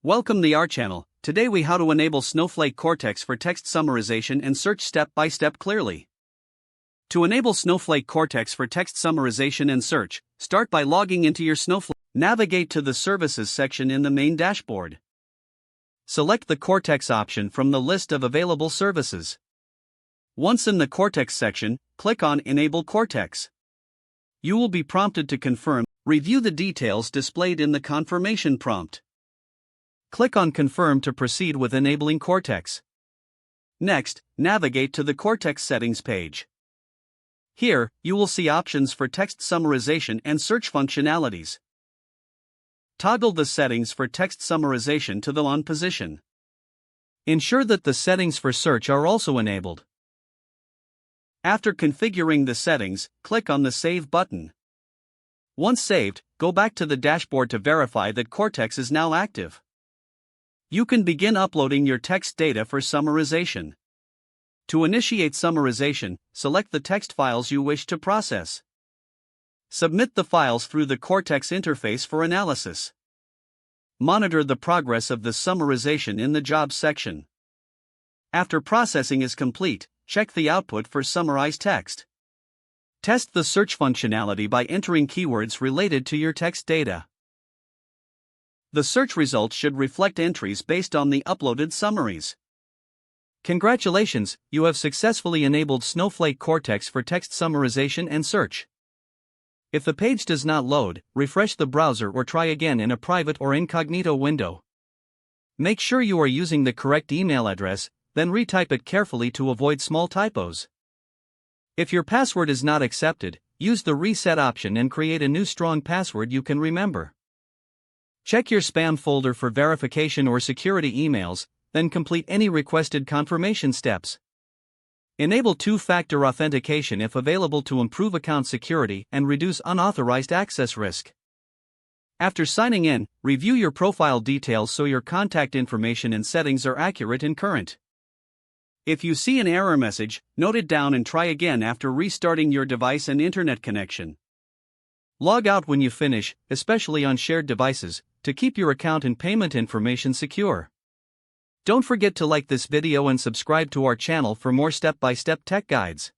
Welcome to our channel. Today we how to enable Snowflake Cortex for text summarization and search step by step clearly. To enable Snowflake Cortex for text summarization and search, start by logging into your Snowflake. Navigate to the Services section in the main dashboard. Select the Cortex option from the list of available services. Once in the Cortex section, click on Enable Cortex. You will be prompted to confirm. Review the details displayed in the confirmation prompt. Click on Confirm to proceed with enabling Cortex. Next, navigate to the Cortex settings page. Here, you will see options for text summarization and search functionalities. Toggle the settings for text summarization to the on position. Ensure that the settings for search are also enabled. After configuring the settings, click on the Save button. Once saved, go back to the dashboard to verify that Cortex is now active. You can begin uploading your text data for summarization. To initiate summarization, select the text files you wish to process. Submit the files through the Cortex interface for analysis. Monitor the progress of the summarization in the Jobs section. After processing is complete, check the output for summarized text. Test the search functionality by entering keywords related to your text data. The search results should reflect entries based on the uploaded summaries. Congratulations, you have successfully enabled Snowflake Cortex for text summarization and search. If the page does not load, refresh the browser or try again in a private or incognito window. Make sure you are using the correct email address, then retype it carefully to avoid small typos. If your password is not accepted, use the reset option and create a new strong password you can remember. Check your spam folder for verification or security emails, then complete any requested confirmation steps. Enable two-factor authentication if available to improve account security and reduce unauthorized access risk. After signing in, review your profile details so your contact information and settings are accurate and current. If you see an error message, note it down and try again after restarting your device and internet connection. Log out when you finish, especially on shared devices, to keep your account and payment information secure. Don't forget to like this video and subscribe to our channel for more step-by-step tech guides.